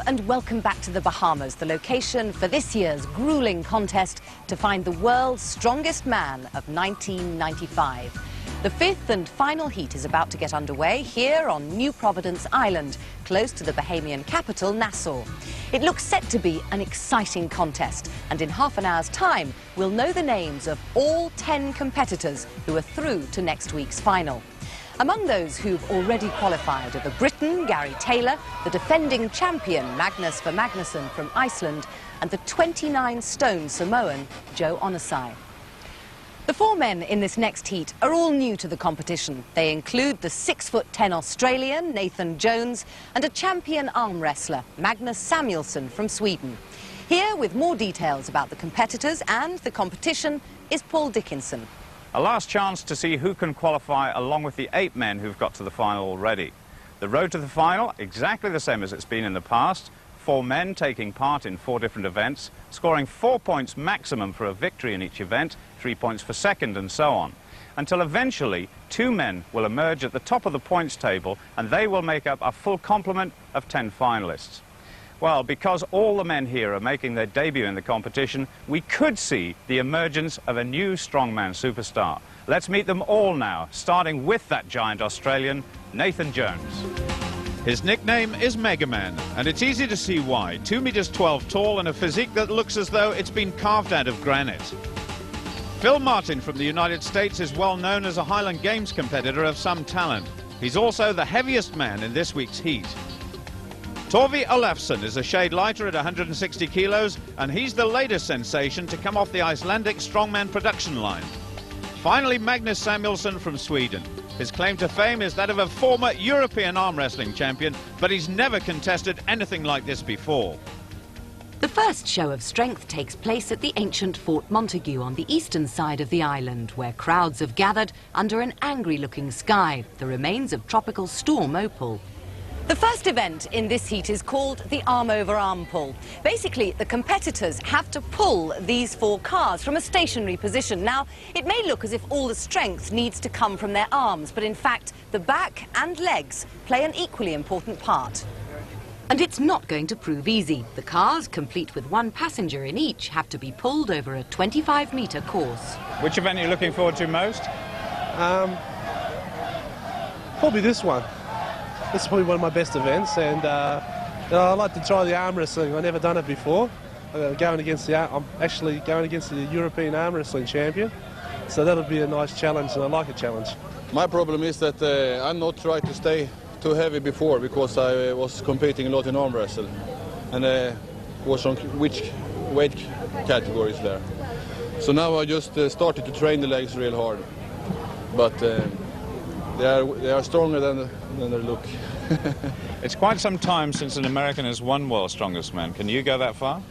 and welcome back to the Bahamas, the location for this year's grueling contest to find the world's strongest man of 1995. The fifth and final heat is about to get underway here on New Providence Island, close to the Bahamian capital, Nassau. It looks set to be an exciting contest, and in half an hour's time, we'll know the names of all 10 competitors who are through to next week's final. Among those who've already qualified are the Briton, Gary Taylor, the defending champion, Magnús Ver Magnússon from Iceland, and the 29-stone Samoan, Joe Onosai. The four men in this next heat are all new to the competition. They include the 6'10" Australian, Nathan Jones, and a champion arm wrestler, Magnus Samuelsson from Sweden. Here with more details about the competitors and the competition is Paul Dickinson. A last chance to see who can qualify along with the 8 men who've got to the final already. The road to the final, exactly the same as it's been in the past. 4 men taking part in 4 different events, scoring 4 points maximum for a victory in each event, 3 points for second and so on. Until eventually 2 men will emerge at the top of the points table and they will make up a full complement of 10 finalists. Well, because all the men here are making their debut in the competition, we could see the emergence of a new strongman superstar. Let's meet them all now, starting with that giant Australian, Nathan Jones. His nickname is Mega Man, and it's easy to see why. 2 meters 12 tall and a physique that looks as though it's been carved out of granite. Phil Martin from the United States is well known as a Highland Games competitor of some talent. He's also the heaviest man in this week's heat. Torfi Ólafsson is a shade lighter at 160 kilos, and he's the latest sensation to come off the Icelandic strongman production line. Finally, Magnus Samuelsson from Sweden. His claim to fame is that of a former European arm wrestling champion, but he's never contested anything like this before. The first show of strength takes place at the ancient Fort Montague on the eastern side of the island, where crowds have gathered under an angry-looking sky, the remains of tropical storm Opal. The first event in this heat is called the arm-over-arm pull. Basically, the competitors have to pull these 4 cars from a stationary position. Now, it may look as if all the strength needs to come from their arms, but in fact, the back and legs play an equally important part. And it's not going to prove easy. The cars, complete with 1 passenger in each, have to be pulled over a 25-metre course. Which event are you looking forward to most? Probably this one. This is probably one of my best events, and I'd like to try the arm wrestling. I've never done it before. I'm actually going against the European arm wrestling champion, so that'll be a nice challenge, and I like a challenge. My problem is that I'm not trying to stay too heavy before, because I was competing a lot in arm wrestle, and was on which weight categories there. So now I just started to train the legs real hard, but they are stronger than they look. It's quite some time since an American has won World's Strongest Man. Can you go that far?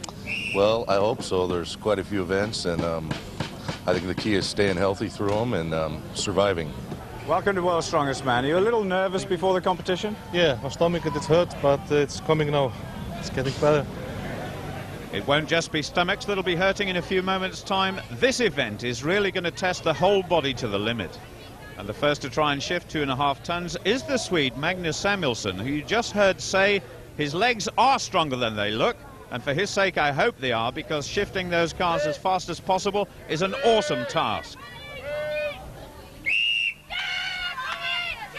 Well, I hope so. There's quite a few events, and I think the key is staying healthy through them and surviving. Welcome to World's Strongest Man. Are you a little nervous before the competition? Yeah, my stomach is hurt, but it's coming now. It's getting better. It won't just be stomachs that'll be hurting in a few moments' time. This event is really going to test the whole body to the limit. And the first to try and shift 2.5 tons is the Swede Magnus Samuelsson, who you just heard say his legs are stronger than they look. And for his sake, I hope they are, because shifting those cars as fast as possible is an awesome task.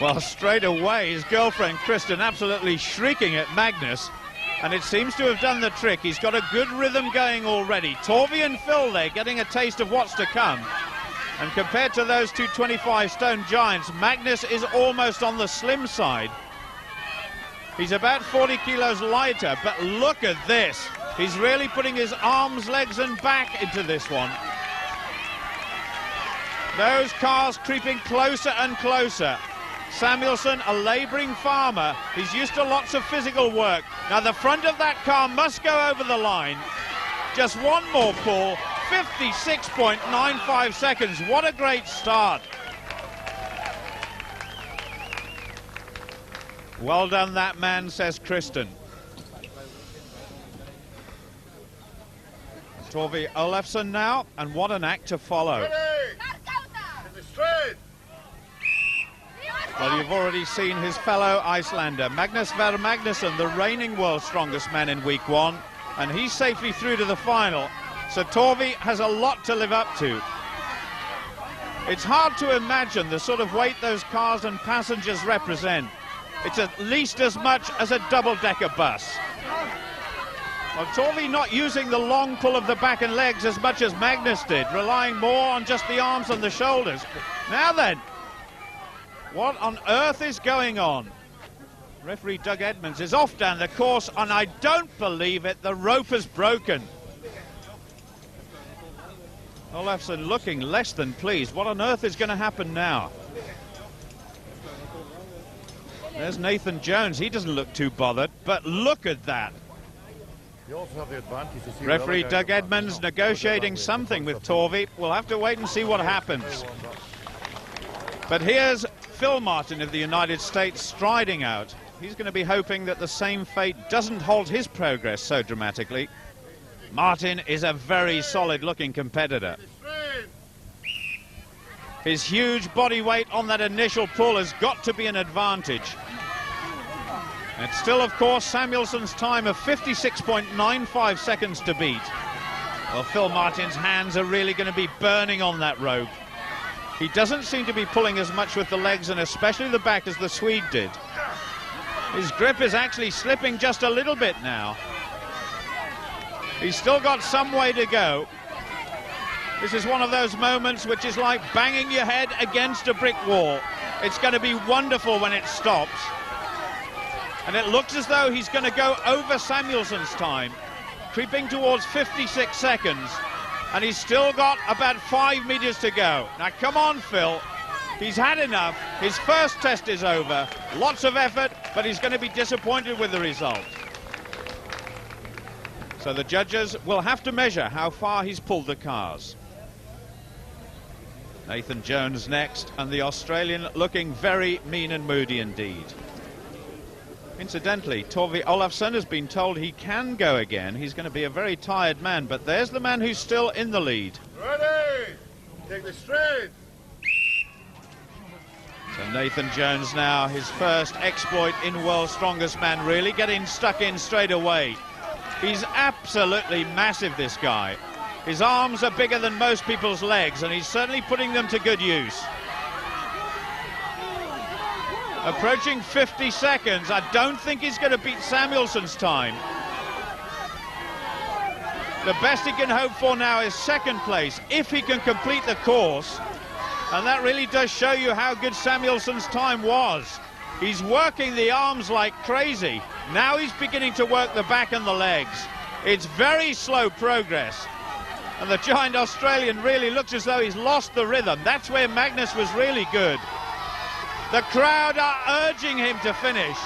Well, straight away, his girlfriend, Kristen, absolutely shrieking at Magnus. And it seems to have done the trick. He's got a good rhythm going already. Torfi and Phil there getting a taste of what's to come. And compared to those 2 25-stone giants, Magnus is almost on the slim side. He's about 40 kilos lighter, but look at this. He's really putting his arms, legs and back into this one. Those cars creeping closer and closer. Samuelsson, a labouring farmer, he's used to lots of physical work. Now the front of that car must go over the line. Just one more pull, 56.95 seconds. What a great start. Well done, that man, says Kristen. Torfi Ólafsson now, and what an act to follow. Straight. Well, you've already seen his fellow Icelander, Magnús Ver Magnússon, the reigning world's strongest man in week 1, and he's safely through to the final. So Torfi has a lot to live up to. It's hard to imagine the sort of weight those cars and passengers represent. It's at least as much as a double-decker bus. Well, Torfi not using the long pull of the back and legs as much as Magnus did, relying more on just the arms and the shoulders. Now then, what on earth is going on? Referee Doug Edmonds is off down the course, and I don't believe it, the rope has broken. Ólafsson looking less than pleased. What on earth is going to happen now? There's Nathan Jones. He doesn't look too bothered, but look at that. Referee Doug Edmonds negotiating something with Torfi. We'll have to wait and see what happens. But here's Phil Martin of the United States striding out. He's going to be hoping that the same fate doesn't halt his progress so dramatically. Martin is a very solid-looking competitor. His huge body weight on that initial pull has got to be an advantage. It's still, of course, Samuelsson's time of 56.95 seconds to beat. Well, Phil Martin's hands are really going to be burning on that rope. He doesn't seem to be pulling as much with the legs and especially the back as the Swede did. His grip is actually slipping just a little bit now. He's still got some way to go. This is one of those moments which is like banging your head against a brick wall. It's going to be wonderful when it stops. And it looks as though he's going to go over Samuelsson's time, creeping towards 56 seconds. And he's still got about 5 meters to go. Now, come on, Phil. He's had enough. His first test is over. Lots of effort, but he's going to be disappointed with the result. So the judges will have to measure how far he's pulled the cars. Nathan Jones next, and the Australian looking very mean and moody indeed. Incidentally, Torfi Ólafsson has been told he can go again. He's going to be a very tired man, but there's the man who's still in the lead. Ready! Take the straight! So Nathan Jones now, his first exploit in World's Strongest Man, really getting stuck in straight away. He's absolutely massive, this guy. His arms are bigger than most people's legs, and he's certainly putting them to good use. Approaching 50 seconds. I don't think he's going to beat Samuelsson's time. The best he can hope for now is second place, if he can complete the course. And that really does show you how good Samuelsson's time was. He's working the arms like crazy. Now he's beginning to work the back and the legs. It's very slow progress. And the giant Australian really looks as though he's lost the rhythm. That's where Magnus was really good. The crowd are urging him to finish.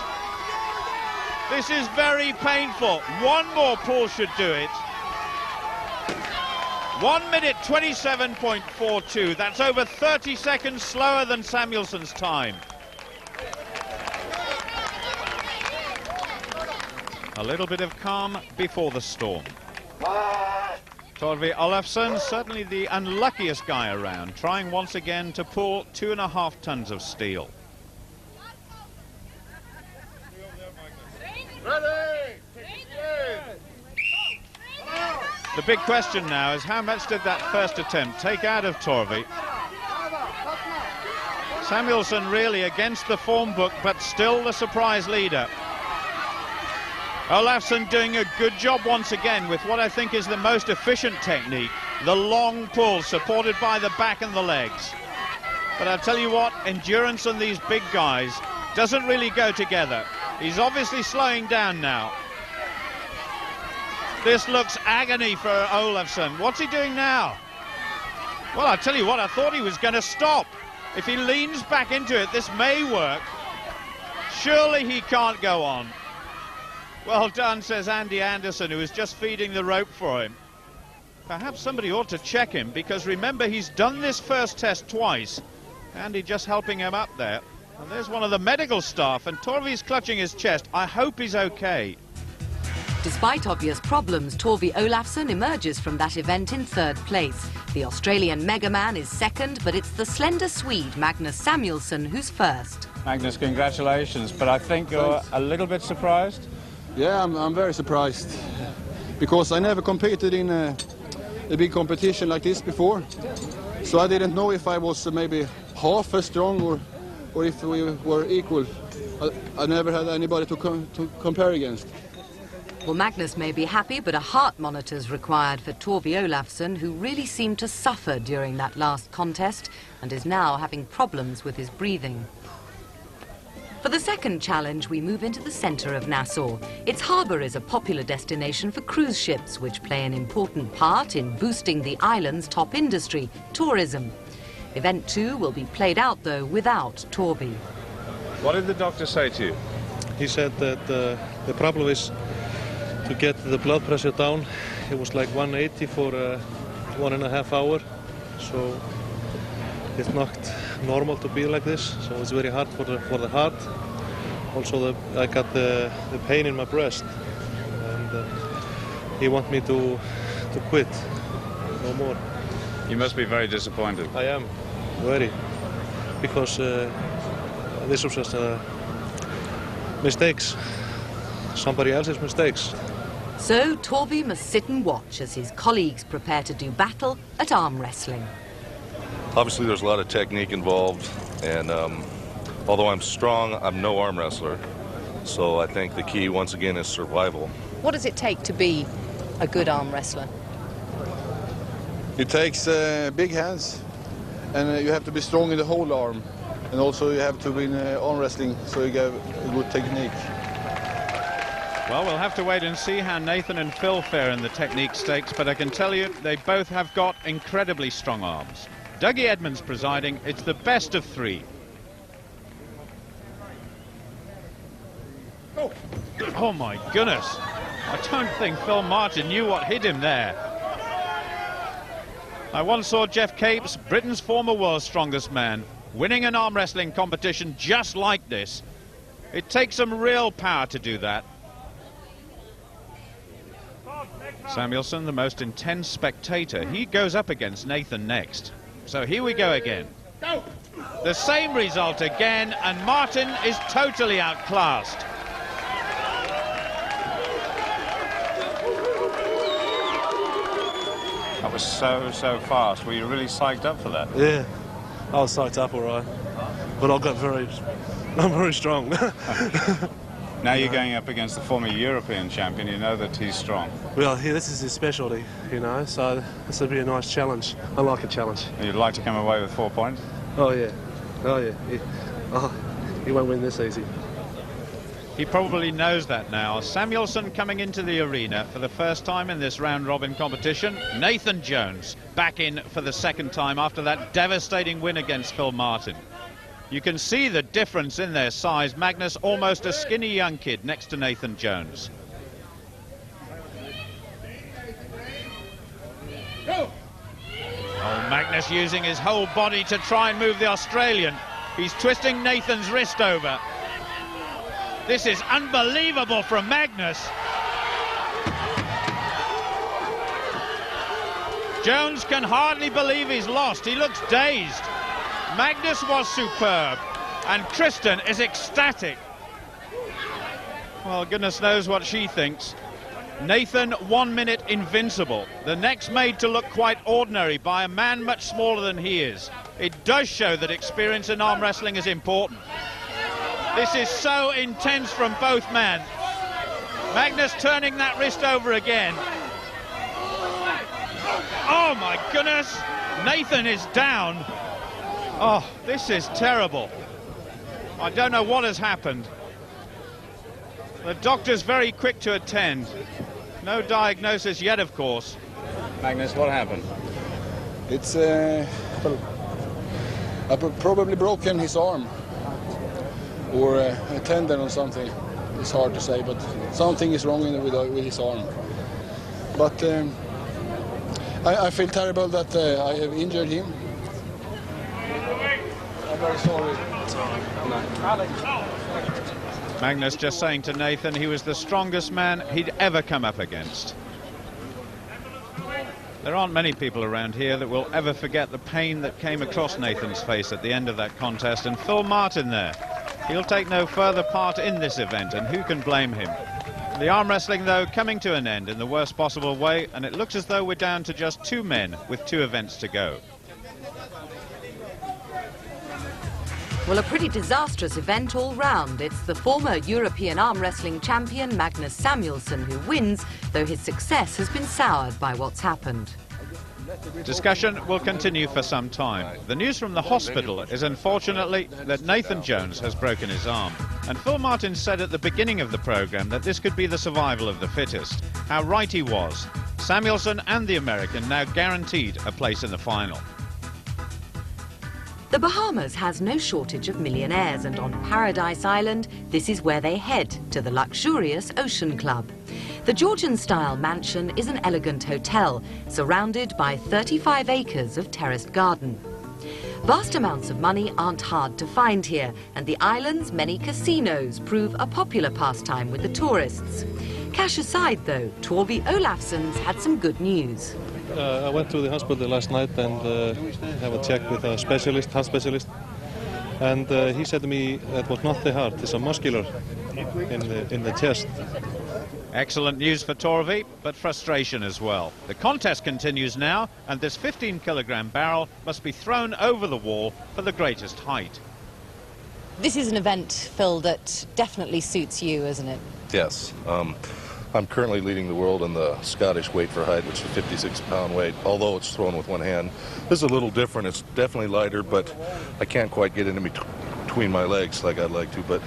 This is very painful. One more pull should do it. 1 minute 27.42. That's over 30 seconds slower than Samuelsson's time. A little bit of calm before the storm. Torfi Ólafsson, certainly the unluckiest guy around, trying once again to pull 2.5 tons of steel. Ready! The big question now is how much did that first attempt take out of Torfi? Samuelsson really against the form book, but still the surprise leader. Ólafsson doing a good job once again with what I think is the most efficient technique, the long pull supported by the back and the legs. But I'll tell you what, endurance on these big guys doesn't really go together. He's obviously slowing down now. This looks agony for Ólafsson. What's he doing now? Well, I'll tell you what, I thought he was going to stop. If he leans back into it, this may work. Surely he can't go on. Well done, says Andy Anderson, who is just feeding the rope for him. Perhaps somebody ought to check him, because remember, he's done this first test twice. Andy just helping him up there. And there's one of the medical staff, and Torfi's clutching his chest. I hope he's okay. Despite obvious problems, Torfi Ólafsson emerges from that event in third place. The Australian Mega Man is second, but it's the slender Swede Magnus Samuelsson who's first. Magnus, congratulations, but I think you're a little bit surprised. Yeah, I'm very surprised, because I never competed in a big competition like this before, so I didn't know if I was maybe half as strong or if we were equal. I never had anybody to compare against. Well, Magnus may be happy, but a heart monitor's required for Torfi Ólafsson, who really seemed to suffer during that last contest and is now having problems with his breathing. For the second challenge, we move into the centre of Nassau. Its harbour is a popular destination for cruise ships, which play an important part in boosting the island's top industry, tourism. Event 2 will be played out, though, without Torfi. What did the doctor say to you? He said that the problem is to get the blood pressure down. It was like 180 for 1.5 hours, so it's not normal to be like this. So it's very hard for the heart. Also, I got the pain in my breast, and he wants me to quit, no more. You must be very disappointed. I am, very, because this was just mistakes, somebody else's mistakes. So Torfi must sit and watch as his colleagues prepare to do battle at arm wrestling. Obviously, there's a lot of technique involved, and although I'm strong, I'm no arm wrestler. So I think the key, once again, is survival. What does it take to be a good arm wrestler? It takes big hands, and you have to be strong in the whole arm, and also you have to be in arm wrestling, so you get a good technique. Well, we'll have to wait and see how Nathan and Phil fare in the technique stakes, but I can tell you they both have got incredibly strong arms. Dougie Edmonds presiding. It's the best of 3. Oh my goodness. I don't think Phil Martin knew what hit him there. I once saw Jeff Capes, Britain's former world's strongest man, winning an arm wrestling competition just like this. It takes some real power to do that. Samuelsson, the most intense spectator, he goes up against Nathan next. So here we go again. The same result again, and Martin is totally outclassed. That was so fast. Were you really psyched up for that? Yeah, I was psyched up all right, but I'm very strong. Now you're going up against the former European champion. You know that he's strong. Well, this is his specialty, you know, so this will be a nice challenge. I like a challenge. You'd like to come away with 4 points? Oh, yeah. Oh, yeah. He won't win this easy. He probably knows that now. Samuelsson coming into the arena for the first time in this round-robin competition. Nathan Jones back in for the second time after that devastating win against Phil Martin. You can see the difference in their size. Magnus, almost a skinny young kid next to Nathan Jones. Oh, Magnus using his whole body to try and move the Australian. He's twisting Nathan's wrist over. This is unbelievable from Magnus. Jones can hardly believe he's lost. He looks dazed. Magnus was superb, and Kristen is ecstatic. Well, goodness knows what she thinks. Nathan, 1 minute invincible. The next made to look quite ordinary by a man much smaller than he is. It does show that experience in arm wrestling is important. This is so intense from both men. Magnus turning that wrist over again. Oh my goodness, Nathan is down. Oh, this is terrible. I don't know what has happened. The doctor's very quick to attend. No diagnosis yet, of course. Magnus, what happened? It's I've probably broken his arm, or a tendon or something. It's hard to say, but something is wrong with his arm. But I feel terrible that I have injured him. I'm very sorry. Magnus just saying to Nathan he was the strongest man he'd ever come up against. There aren't many people around here that will ever forget the pain that came across Nathan's face at the end of that contest, and Phil Martin there. He'll take no further part in this event, and who can blame him? The arm wrestling, though, coming to an end in the worst possible way, and it looks as though we're down to just 2 men with 2 events to go. Well, a pretty disastrous event all round. It's the former European arm wrestling champion Magnus Samuelsson who wins, though his success has been soured by what's happened. Discussion will continue for some time. The news from the hospital is unfortunately that Nathan Jones has broken his arm. And Phil Martin said at the beginning of the programme that this could be the survival of the fittest. How right he was. Samuelsson and the American now guaranteed a place in the final. The Bahamas has no shortage of millionaires, and on Paradise Island, this is where they head, to the luxurious Ocean Club. The Georgian-style mansion is an elegant hotel, surrounded by 35 acres of terraced garden. Vast amounts of money aren't hard to find here, and the island's many casinos prove a popular pastime with the tourists. Cash aside, though, Torfi Ólafsson's had some good news. I went to the hospital last night and have a check with a specialist, heart specialist, and he said to me it was not the heart, it's a muscular in the chest. Excellent news for Torfi, but frustration as well. The contest continues now, and this 15-kilogram barrel must be thrown over the wall for the greatest height. This is an event, Phil, that definitely suits you, isn't it? Yes. I'm currently leading the world in the Scottish weight for height, which is a 56-pound weight, although it's thrown with one hand. This is a little different. It's definitely lighter, but I can't quite get it in between my legs like I'd like to, but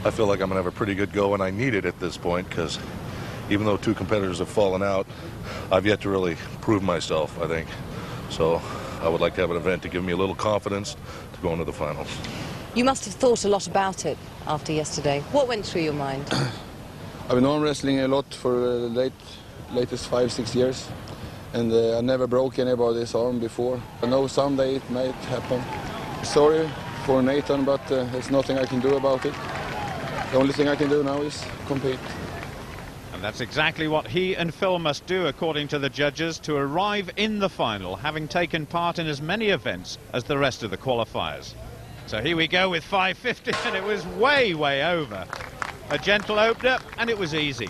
I feel like I'm going to have a pretty good go, and I need it at this point because even though 2 competitors have fallen out, I've yet to really prove myself, I think. So I would like to have an event to give me a little confidence to go into the finals. You must have thought a lot about it after yesterday. What went through your mind? I've been arm wrestling a lot for the latest 5-6 years, and I never broke anybody's arm before. I know someday it might happen. Sorry for Nathan, but there's nothing I can do about it. The only thing I can do now is compete. And that's exactly what he and Phil must do, according to the judges, to arrive in the final, having taken part in as many events as the rest of the qualifiers. So here we go with 550, and it was way, way over. A gentle opener, and it was easy.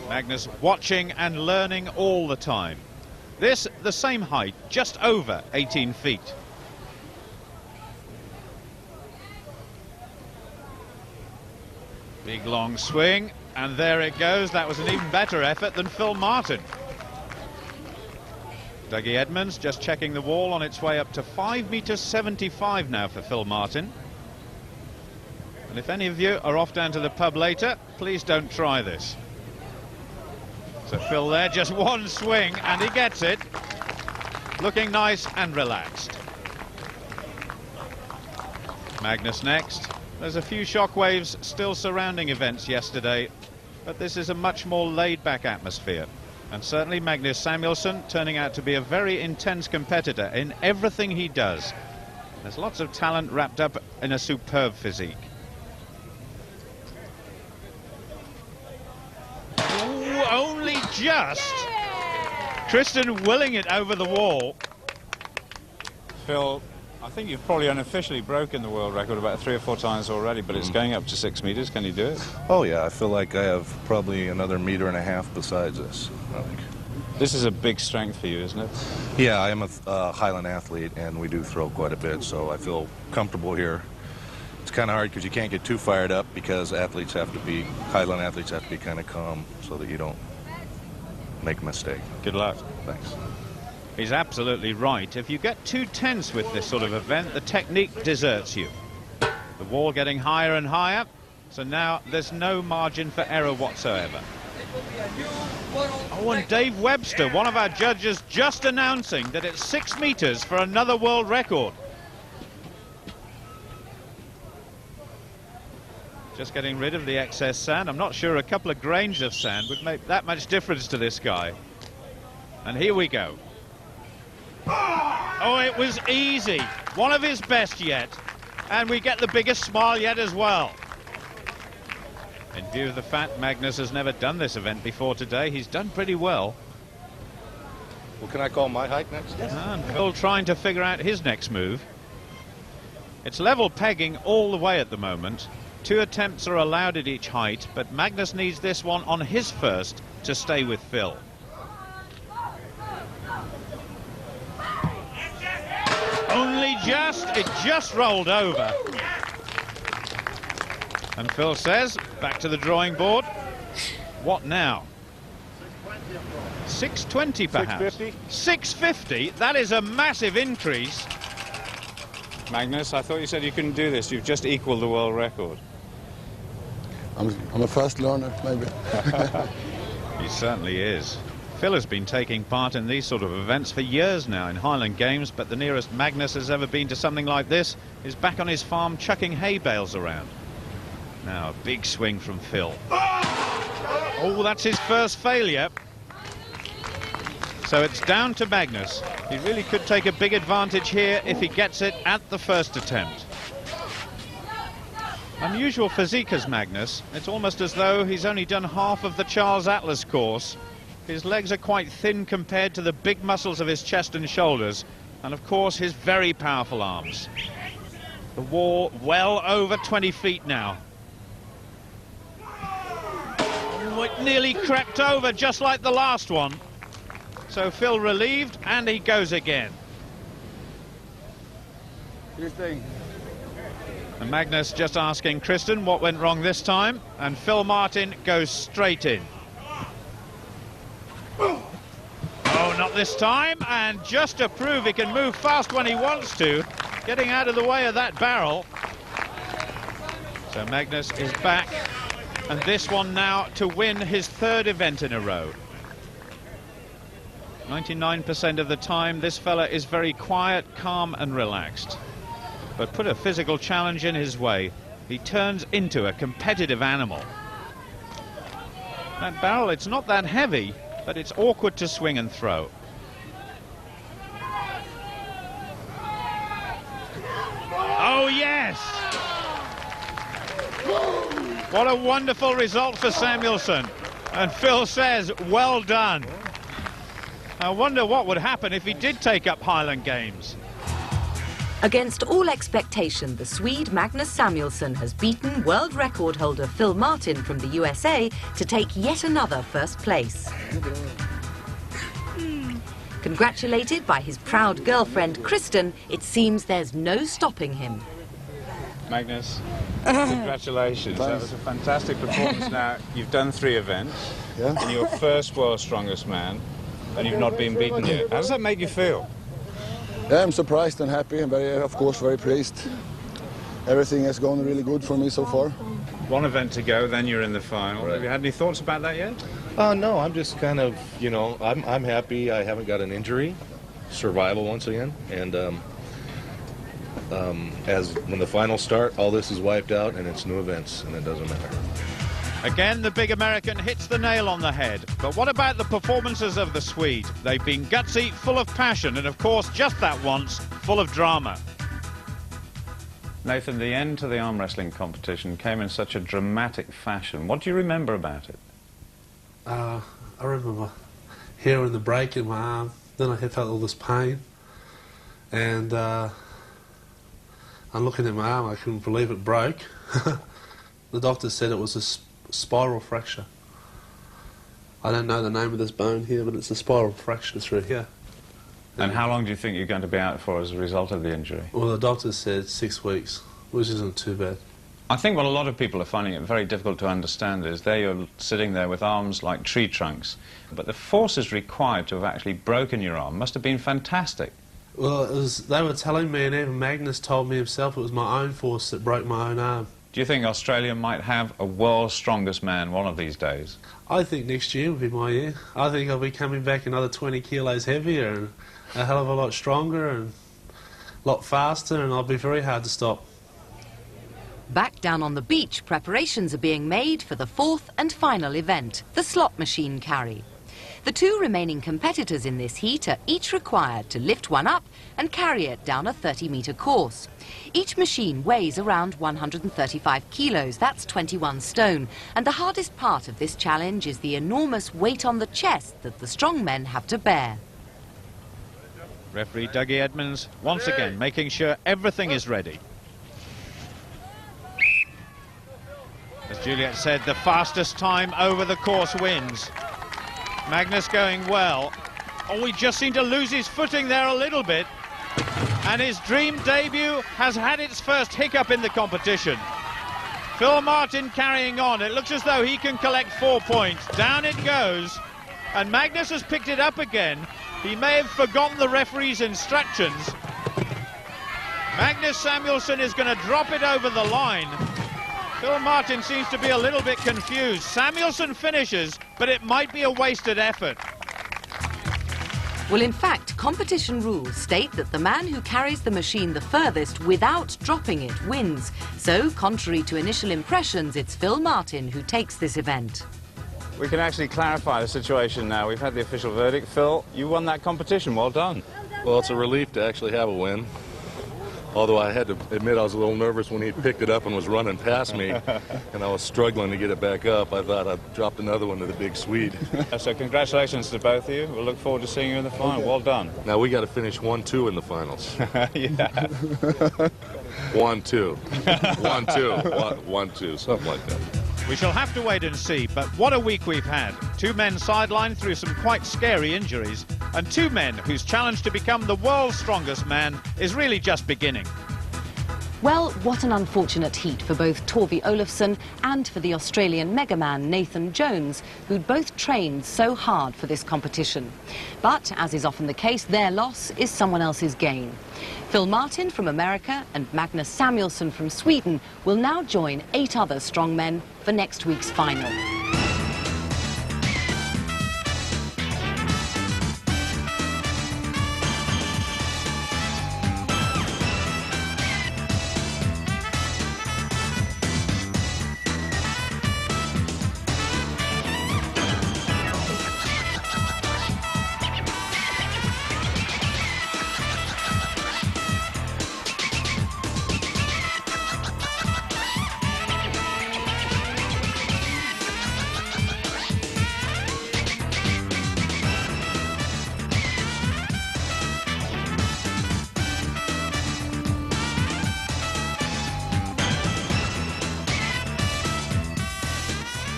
Magnus watching and learning all the time. This, the same height, just over 18 feet. Big long swing, and there it goes. That was an even better effort than Phil Martin. Dougie Edmonds just checking the wall on its way up to 5.75 meters now for Phil Martin. And if any of you are off down to the pub later, please don't try this. So Phil there, just one swing, and he gets it. Looking nice and relaxed. Magnus next. There's a few shockwaves still surrounding events yesterday, but this is a much more laid-back atmosphere. And certainly Magnus Samuelsson turning out to be a very intense competitor in everything he does. There's lots of talent wrapped up in a superb physique. Ooh, only just. Tristan willing it over the wall. Phil, I think you've probably unofficially broken the world record about 3 or 4 times already, but it's going up to 6 meters. Can you do it? Oh, yeah. I feel like I have probably another 1.5 meters besides this, I think. This is a big strength for you, isn't it? Yeah, I am a Highland athlete, and we do throw quite a bit, so I feel comfortable here. It's kind of hard because you can't get too fired up because Highland athletes have to be kind of calm so that you don't make a mistake. Good luck. Thanks. He's absolutely right. If you get too tense with this sort of event, the technique deserts you. The wall getting higher and higher, so now there's no margin for error whatsoever. Oh, and Dave Webster, one of our judges, just announcing that it's 6 meters for another world record. Just getting rid of the excess sand. I'm not sure a couple of grains of sand would make that much difference to this guy. And here we go. Oh, it was easy. One of his best yet. And we get the biggest smile yet as well. In view of the fact Magnus has never done this event before today, he's done pretty well. Well, can I call my height next? And Phil trying to figure out his next move. It's level pegging all the way at the moment. 2 attempts are allowed at each height, but Magnus needs this one on his first to stay with Phil. Only just, it just rolled over. And Phil says, back to the drawing board. What now? 620 perhaps? 650. 650, that is a massive increase. Magnus, I thought you said you couldn't do this. You've just equalled the world record. I'm a fast learner, maybe. He certainly is. Phil has been taking part in these sort of events for years now in Highland Games, but the nearest Magnus has ever been to something like this is back on his farm chucking hay bales around. Now, a big swing from Phil. Oh, that's his first failure. So it's down to Magnus. He really could take a big advantage here if he gets it at the first attempt. Unusual physique as Magnus. It's almost as though he's only done half of the Charles Atlas course. His legs are quite thin compared to the big muscles of his chest and shoulders, and of course his very powerful arms. The wall well over 20 feet now. Oh, it nearly crept over just like the last one. So Phil relieved, and he goes again. And Magnus just asking Kristen what went wrong this time, and Phil Martin goes straight in. Oh, not this time, and just to prove he can move fast when he wants to, getting out of the way of that barrel. So Magnus is back, and this one now to win his 3rd event in a row. 99% of the time, this fella is very quiet, calm and relaxed. But put a physical challenge in his way, he turns into a competitive animal. That barrel, it's not that heavy, but it's awkward to swing and throw. Oh, yes! What a wonderful result for Samuelsson. And Phil says, well done. I wonder what would happen if he did take up Highland Games. Against all expectation, the Swede Magnus Samuelsson has beaten world record holder Phil Martin from the USA to take yet another first place. Congratulated by his proud girlfriend Kristen, it seems there's no stopping him. Magnus, congratulations. That was a fantastic performance. Now, you've done 3 events, and you're first world's strongest man, and you've not been beaten yet. How does that make you feel? Yeah, I'm surprised and happy, and of course, very pleased. Everything has gone really good for me so far. 1 event to go, then you're in the final. Right. Have you had any thoughts about that yet? No, I'm just kind of, you know, I'm happy I haven't got an injury. Survival once again, and as when the finals start, all this is wiped out and it's new events, and it doesn't matter. Again, the big American hits the nail on the head. But what about the performances of the Swede? They've been gutsy, full of passion, and of course, just that once, full of drama. Nathan, the end to the arm wrestling competition came in such a dramatic fashion. What do you remember about it? I remember hearing the break in my arm. Then I felt all this pain. And I'm looking at my arm, I couldn't believe it broke. The doctor said it was a spiral fracture. I don't know the name of this bone here, but it's a spiral fracture through here. And how long do you think you're going to be out for as a result of the injury? Well, the doctor said 6 weeks, which isn't too bad. I think what a lot of people are finding it very difficult to understand is there you're sitting there with arms like tree trunks, but the forces required to have actually broken your arm must have been fantastic. Well, they were telling me, and even Magnus told me himself, it was my own force that broke my own arm. Do you think Australia might have a world's strongest man one of these days? I think next year will be my year. I think I'll be coming back another 20 kilos heavier and a hell of a lot stronger and a lot faster, and I'll be very hard to stop. Back down on the beach, preparations are being made for the 4th and final event, the slot machine carry. The 2 remaining competitors in this heat are each required to lift one up and carry it down a 30-metre course. Each machine weighs around 135 kilos, that's 21 stone, and the hardest part of this challenge is the enormous weight on the chest that the strongmen have to bear. Referee Dougie Edmonds once again making sure everything is ready. Juliet said the fastest time over the course wins. Magnus going well. Oh, he just seemed to lose his footing there a little bit. And his dream debut has had its first hiccup in the competition. Phil Martin carrying on. It looks as though he can collect 4 points. Down it goes. And Magnus has picked it up again. He may have forgotten the referee's instructions. Magnus Samuelsson is going to drop it over the line. Phil Martin seems to be a little bit confused. Samuelsson finishes, but it might be a wasted effort. Well, in fact, competition rules state that the man who carries the machine the furthest without dropping it wins. So, contrary to initial impressions, it's Phil Martin who takes this event. We can actually clarify the situation now. We've had the official verdict. Phil, you won that competition. Well done. Well, it's a relief to actually have a win. Although I had to admit I was a little nervous when he picked it up and was running past me, and I was struggling to get it back up. I thought I'd dropped another one to the big Swede. So congratulations to both of you. We'll look forward to seeing you in the final. Well done. Now we got to finish 1-2 in the finals. Yeah. 1-2. 1-2. 1-2. Something like that. We shall have to wait and see, but what a week we've had. 2 men sidelined through some quite scary injuries, and 2 men whose challenge to become the world's strongest man is really just beginning. Well, what an unfortunate heat for both Torfi Ólafsson and for the Australian megaman Nathan Jones, who'd both trained so hard for this competition. But, as is often the case, their loss is someone else's gain. Phil Martin from America and Magnus Samuelsson from Sweden will now join 8 other strongmen for next week's final.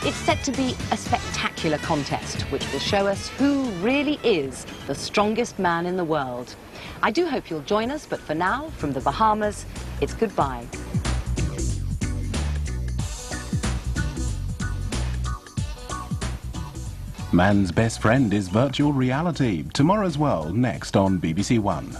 It's set to be a spectacular contest, which will show us who really is the strongest man in the world. I do hope you'll join us, but for now, from the Bahamas, it's goodbye. Man's best friend is virtual reality. Tomorrow's World, next on BBC One.